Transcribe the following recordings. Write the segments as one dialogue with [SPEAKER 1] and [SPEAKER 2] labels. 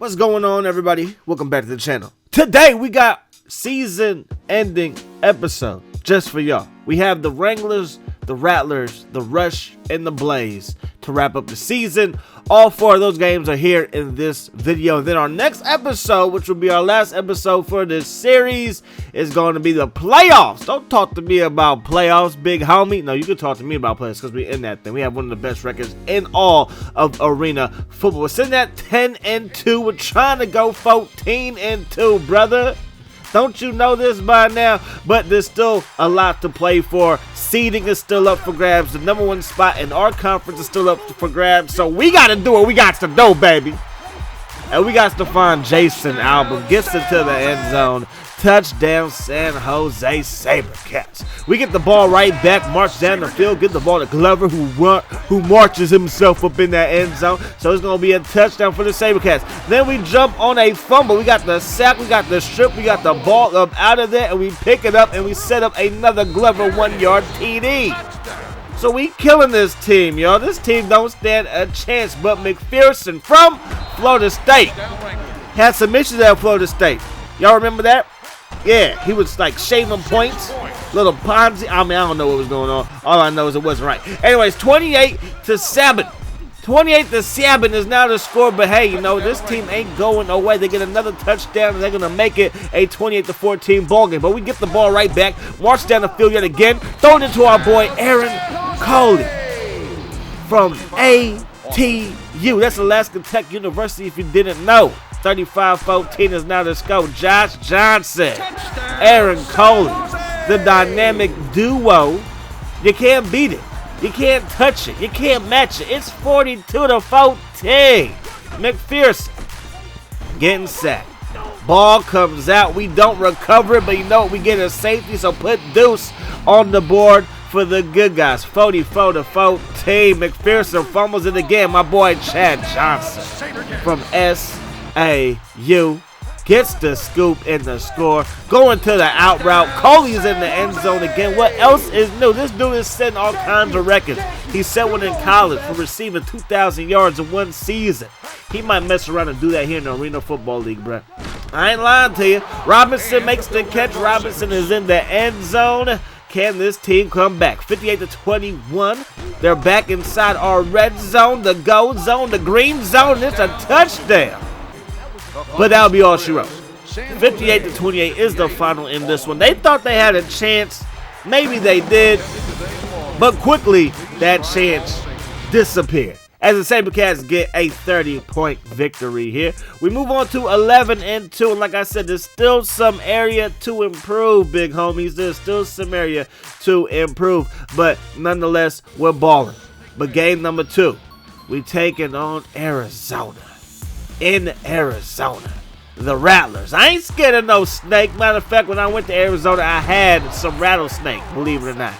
[SPEAKER 1] What's going on, everybody? Welcome back to the channel. Today we got season-ending episode just for y'all. We have the Wranglers, the Rattlers, the Rush, and the Blaze to wrap up the season. All four of those games are here in this video. And then our next episode, which will be our last episode for this series, is going to be the playoffs. Don't talk to me about playoffs, big homie. No, you can talk to me about playoffs because we're in that thing. We have one of the best records in all of arena football. We're sitting at 10-2. We're trying to go 14-2, brother. Don't you know this by now? But there's still a lot to play for. Seeding is still up for grabs. The number one spot in our conference is still up for grabs. So we got to do what we got to do, baby. And we got to find Jason Album. Gets it to the end zone. Touchdown, San Jose SaberCats. We get the ball right back, march down the field, get the ball to Glover, who marches himself up in that end zone. So it's going to be a touchdown for the SaberCats. Then we jump on a fumble. We got the sack, we got the strip, we got the ball up out of there, and we pick it up, and we set up another Glover 1-yard TD. So we killing this team, y'all. This team don't stand a chance, but McPherson from Florida State had some issues at Florida State. Y'all remember that? Yeah, he was like shaving points, little Ponzi. I mean, I don't know what was going on. All I know is it wasn't right. Anyways, 28-7. 28-7 is now the score, but hey, you know, this team ain't going away. They get another touchdown, and they're going to make it a 28-14 ball game. But we get the ball right back, march down the field yet again, throw it into our boy Aaron Coley from ATU. That's Alaska Tech University if you didn't know. 35-14 is now the score. Josh Johnson, Aaron Coley, the dynamic duo. You can't beat it. You can't touch it. You can't match it. It's 42-14. McPherson getting sacked. Ball comes out. We don't recover it, but you know what? We get a safety, so put Deuce on the board for the good guys. 44-14. McPherson fumbles it again. My boy Chad Johnson from SAU gets the scoop and the score. Going to the out route. Coley's in the end zone again. What else is new? This dude is setting all kinds of records. He set one in college for receiving 2,000 yards in one season. He might mess around and do that here in the Arena Football League, bro. I ain't lying to you. Robinson makes the catch. Robinson is in the end zone. Can this team come back? 58-21. They're back inside our red zone, the gold zone, the green zone. It's a touchdown. But that'll be all she wrote. 58-28 is the final in this one. They thought they had a chance. Maybe they did. But quickly, that chance disappeared. As the SaberCats get a 30-point victory here. We move on to 11-2. And like I said, there's still some area to improve, big homies. There's still some area to improve. But nonetheless, we're balling. But game number 2, we taking on Arizona. In Arizona, the Rattlers. I ain't scared of no snake. Matter of fact, when I went to Arizona, I had some rattlesnake, believe it or not.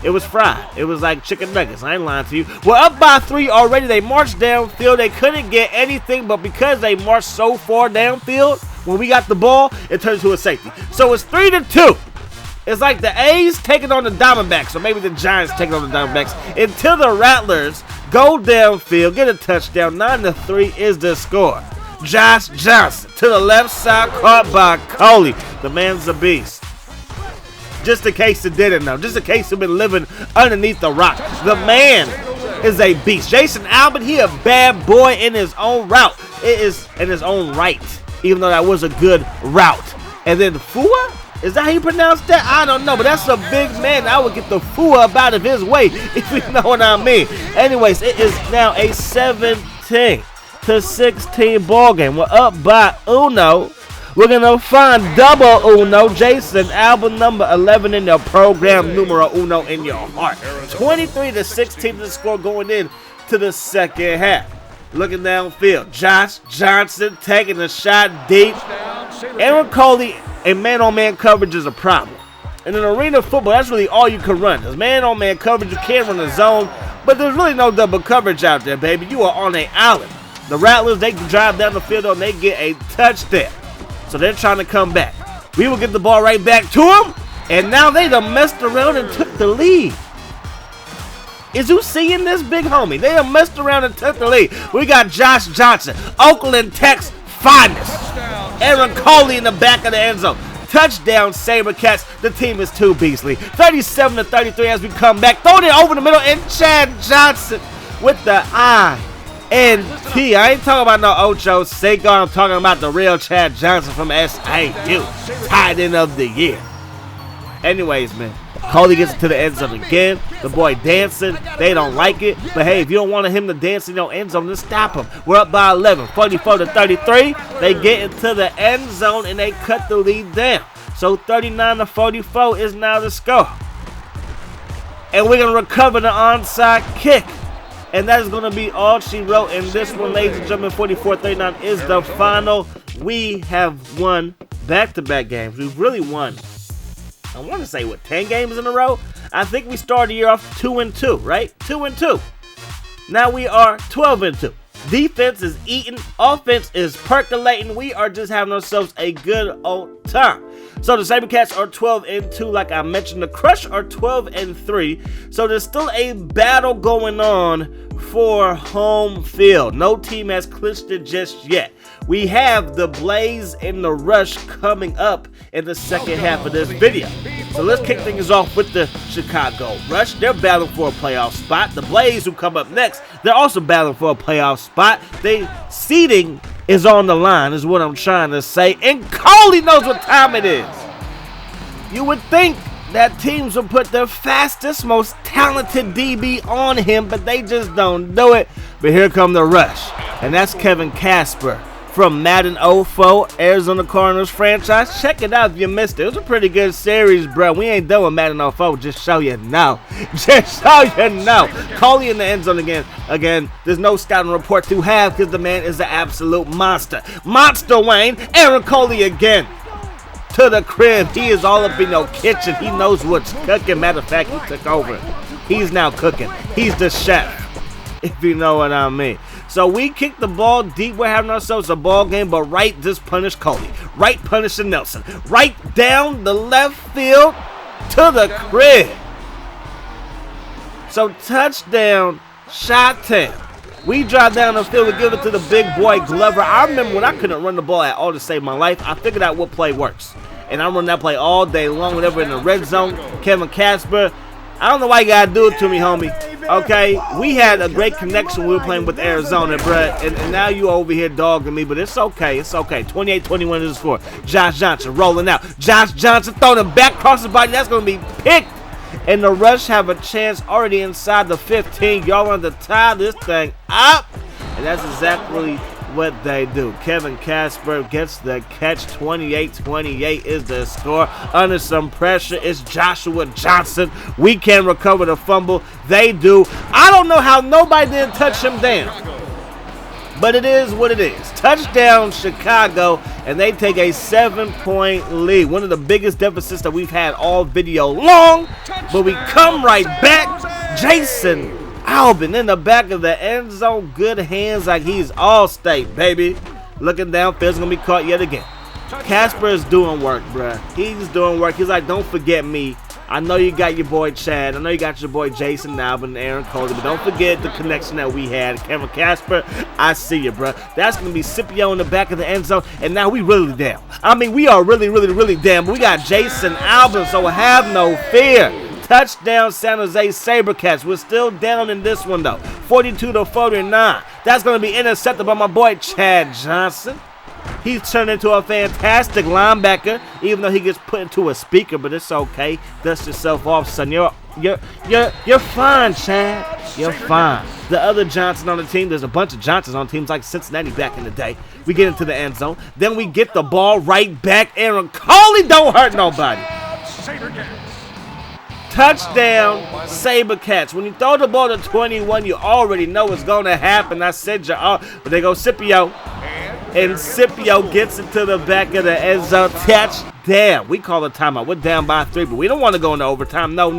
[SPEAKER 1] It was fried. It was like chicken nuggets. I ain't lying to you. We're up by 3 already. They marched downfield. They couldn't get anything, but because they marched so far downfield, when we got the ball, it turned to a safety. So it's 3-2. It's like the A's taking on the Diamondbacks, or maybe the Giants taking on the Diamondbacks, until the Rattlers go downfield, get a touchdown. 9-3 is the score. Josh Johnson to the left side, caught by Coley. The man's a beast. Just in case you didn't know, just in case you've been living underneath the rock, the man is a beast. Jason Albert, he a bad boy in his own route. It is in his own right, even though that was a good route. And then Fua? Is that how you pronounce that? I don't know, but that's a big man. I would get the Fua up out of his way, if you know what I mean. Anyways, it is now a 17-16 ball game. We're up by Uno. We're going to find double Uno. Jason Albert, number 11 in the program, numero uno in your heart. 23-16 the score going in to the second half. Looking downfield, Josh Johnson taking a shot deep. Aaron Coley, and man-on-man coverage is a problem. And in arena football, that's really all you can run. There's man-on-man coverage. You can't run the zone, but there's really no double coverage out there, baby. You are on an island. The Rattlers, they can drive down the field and they get a touchdown. So they're trying to come back. We will get the ball right back to them, and now they done messed around and took the lead. Is you seeing this, big homie? They done messed around and took the lead. We got Josh Johnson, Oakland Tech's finest. Aaron Coley in the back of the end zone. Touchdown, SaberCats. The team is too beastly. 37-33 as we come back. Throwing it over the middle, and Chad Johnson with the INT. I ain't talking about no Ocho Cinco. I'm talking about the real Chad Johnson from SAU. Tight end of the year. Anyways, man. Coley gets into the end zone again. The boy dancing. They don't like it. But hey, if you don't want him to dance in your end zone, then stop him. We're up by 11. 44-33. They get into the end zone and they cut the lead down. So 39-44 is now the score. And we're going to recover the onside kick. And that is going to be all she wrote in this one, ladies and gentlemen. 44-39 is the final. We have won back-to-back games. We've really won. I want to say, 10 games in a row? I think we started the year off 2-2, right? 2-2. Now we are 12-2. Defense is eating. Offense is percolating. We are just having ourselves a good old time. So the SaberCats are 12-2. Like I mentioned, the Crush are 12-3. So there's still a battle going on for home field. No team has clinched it just yet. We have the Blaze and the Rush coming up in the second half of this video. So let's kick things off with the Chicago Rush. They're battling for a playoff spot. The Blaze, who come up next, they're also battling for a playoff spot. Seeding is on the line, is what I'm trying to say. And Coley knows what time it is. You would think that teams would put their fastest, most talented DB on him, but they just don't do it. But here come the Rush. And that's Kevin Casper from Madden 04, Arizona Cardinals franchise. Check it out if you missed it. It was a pretty good series, bro. We ain't done with Madden 04, just show you now. Just show you now. Coley in the end zone again. Again, there's no scouting report to have because the man is an absolute monster. Monster Wayne, Aaron Coley again. To the crib. He is all up in your kitchen. He knows what's cooking. Matter of fact, he took over. He's now cooking. He's the chef, if you know what I mean. So we kick the ball deep. We're having ourselves a ball game, but right just punish Coley. Right punishing Nelson. Right down the left field to the crib. So touchdown, Chi-Town. We drive down the field and give it to the big boy Glover. I remember when I couldn't run the ball at all to save my life, I figured out what play works. And I run that play all day long, whenever in the red zone. Kevin Casper, I don't know why you gotta do it to me, homie. Okay, we had a great connection when we were playing with Arizona, bruh. And now you over here dogging me, but it's okay. It's okay. 28-21 is the score. Josh Johnson rolling out. Josh Johnson throwing it back across the body. That's gonna be picked. And the Rush have a chance already inside the 15. Y'all want to tie this thing up. And that's exactly what they do. Kevin Casper gets the catch. 28-28 is the score. Under some pressure, it's Joshua Johnson. We can recover the fumble. They do. I don't know how nobody didn't touch him down. But it is what it is. Touchdown, Chicago, and they take a 7-point lead. One of the biggest deficits that we've had all video long. But we come right back. Jason Albin in the back of the end zone. Good hands like he's all-state, baby. Looking downfield's going to be caught yet again. Casper is doing work, bruh. He's doing work. He's like, don't forget me. I know you got your boy Chad. I know you got your boy Jason Albin and Aaron Coley, but don't forget the connection that we had. Kevin Casper, I see you, bro. That's going to be Scipio in the back of the end zone, and now we really down. I mean, we are really down, but we got Jason Albin, so have no fear. Touchdown, San Jose SaberCats. We're still down in this one, though. 42-49. That's going to be intercepted by my boy Chad Johnson. He's turned into a fantastic linebacker, even though he gets put into a speaker, but it's okay. Dust yourself off, son. You're fine, Chad. You're fine. The other Johnson on the team, there's a bunch of Johnsons on teams like Cincinnati back in the day. We get into the end zone. Then we get the ball right back. Aaron Coley don't hurt nobody. Touchdown, SaberCats. When you throw the ball to 21, you already know what's going to happen. I said you are. But they go Scipio. And Scipio gets into the back of the end zone. Touchdown. We call a timeout. We're down by 3, but we don't want to go into overtime. No.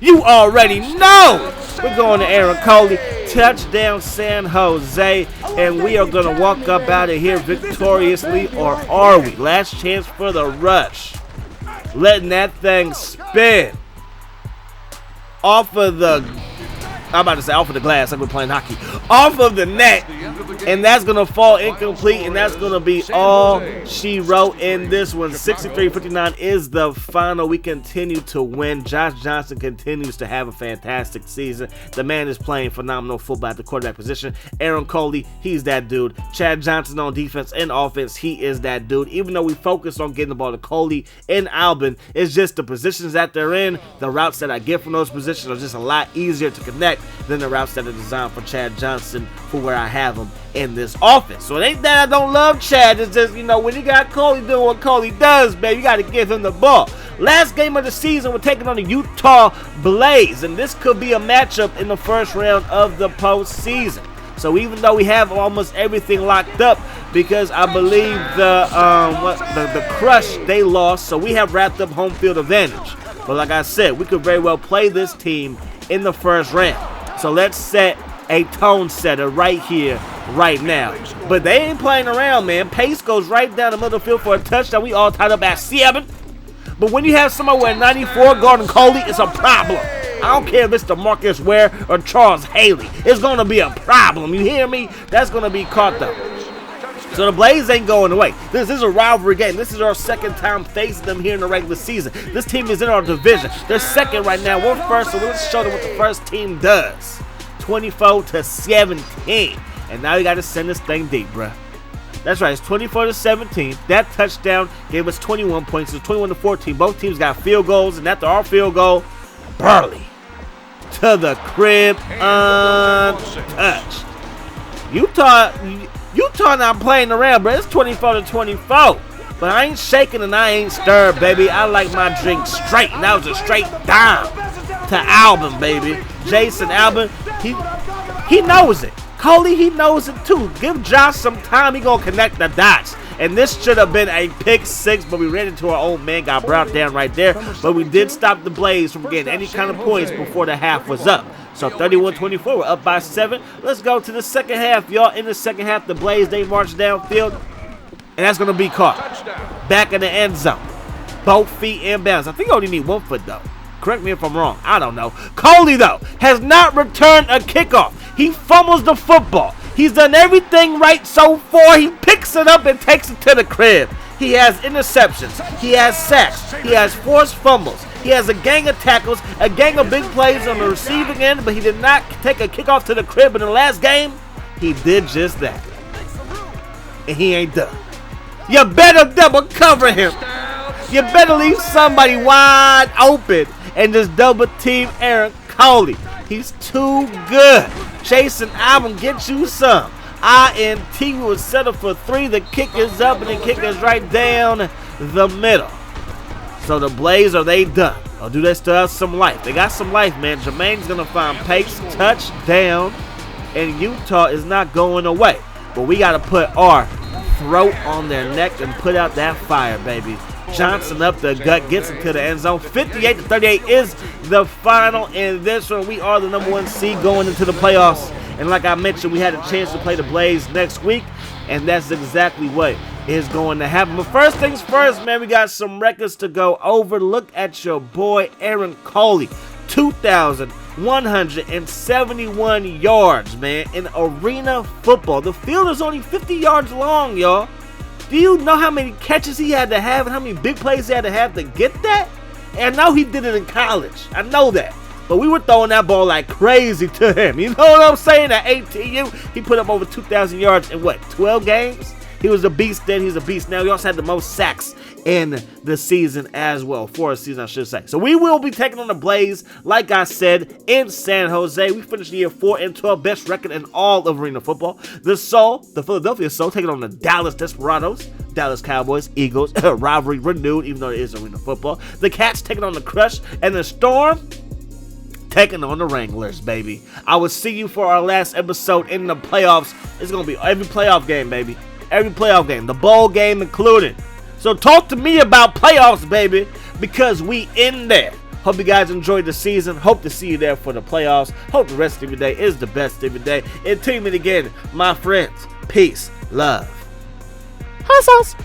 [SPEAKER 1] You already know. We're going to Aaron Coley. Touchdown, San Jose. And we are going to walk up out of here victoriously, or are we? Last chance for the Rush. Letting that thing spin off of the I'm about to say off of the glass, like we're playing hockey. Off of the net, and that's going to fall incomplete, and that's going to be all she wrote in this one. 63-59 is the final. We continue to win. Josh Johnson continues to have a fantastic season. The man is playing phenomenal football at the quarterback position. Aaron Coley, he's that dude. Chad Johnson on defense and offense, he is that dude. Even though we focus on getting the ball to Coley and Albin, it's just the positions that they're in, the routes that I get from those positions are just a lot easier to connect than the routes that are designed for Chad Johnson for where I have him in this offense. So it ain't that I don't love Chad. It's just, when you got Coley doing what Coley does, man, you got to give him the ball. Last game of the season, we're taking on the Utah Blaze, and this could be a matchup in the first round of the postseason. So even though we have almost everything locked up, because I believe the Crush, they lost, so we have wrapped up home field advantage. But like I said, we could very well play this team in the first round. So let's set a tone setter right here, right now. But they ain't playing around, man. Pace goes right down the middle of the field for a touchdown. We all tied up at 7. But when you have somebody with 94 guarding Coley, it's a problem. I don't care if it's DeMarcus Ware or Charles Haley. It's going to be a problem. You hear me? That's going to be caught, though. So the Blaze ain't going away. This is a rivalry game. This is our second time facing them here in the regular season. This team is in our division. They're second right now. We're first, so let's show them what the first team does. 24-17. And now you got to send this thing deep, bruh. That's right, it's 24-17. That touchdown gave us 21 points. It's 21-14. Both teams got field goals, and after our field goal, Burley to the crib untouched. Utah not playing around, bro. It's 24-24. But I ain't shaking and I ain't stirred, baby. I like my drink straight, and that was a straight dime to Albin, baby. Jason Albin, he knows it. Coley, he knows it too. Give Josh some time. He gonna connect the dots. And this should have been a pick 6, but we ran into our own man, got brought down right there. But we did stop the Blaze from getting any kind of points before the half was up. So 31-24, we're up by 7. Let's go to the second half, y'all. In the second half, the Blaze, they march downfield. And that's gonna be caught. Back in the end zone. Both feet inbounds. I think you only need 1 foot, though. Correct me if I'm wrong. I don't know. Coley, though, has not returned a kickoff. He fumbles the football. He's done everything right so far. He picks it up and takes it to the crib. He has interceptions. He has sacks. He has forced fumbles. He has a gang of tackles, a gang of big plays on the receiving end, but he did not take a kickoff to the crib. In the last game, he did just that. And he ain't done. You better double cover him. You better leave somebody wide open and just double team Aaron Coley. He's too good. Jason Albin, get you some. INT will settle for 3. The kick is up, and the kick is right down the middle. So the Blaze, are they done? Or do they still have some life? They got some life, man. Jermaine's going to find pace, touchdown, and Utah is not going away. But we got to put our throat on their neck and put out that fire, baby. Johnson up the gut, gets into the end zone. 58-38 is the final in this one. We are the number 1 seed going into the playoffs. And like I mentioned, we had a chance to play the Blaze next week, and that's exactly what is going to happen. But first things first, man, we got some records to go over. Look at your boy, Aaron Coley. 2,171 yards, man, in arena football. The field is only 50 yards long, y'all. Do you know how many catches he had to have and how many big plays he had to have to get that? And I know he did it in college. I know that. But we were throwing that ball like crazy to him. You know what I'm saying? At ATU, he put up over 2,000 yards in, 12 games? He was a beast then. He's a beast now. He also had the most sacks in the season as well. For a season, I should say. So we will be taking on the Blaze, like I said, in San Jose. We finished the year 4-12, best record in all of arena football. The Philadelphia Soul, taking on the Dallas Desperados. Dallas Cowboys, Eagles, rivalry renewed, even though it is arena football. The Cats taking on the Crush, and the Storm taking on the Wranglers, baby. I will see you for our last episode in the playoffs. It's going to be every playoff game, baby. Every playoff game, the bowl game included. So talk to me about playoffs, baby, because we in there. Hope you guys enjoyed the season. Hope to see you there for the playoffs. Hope the rest of your day is the best of your day. Until we meet again, my friends, peace, love. Hot sauce.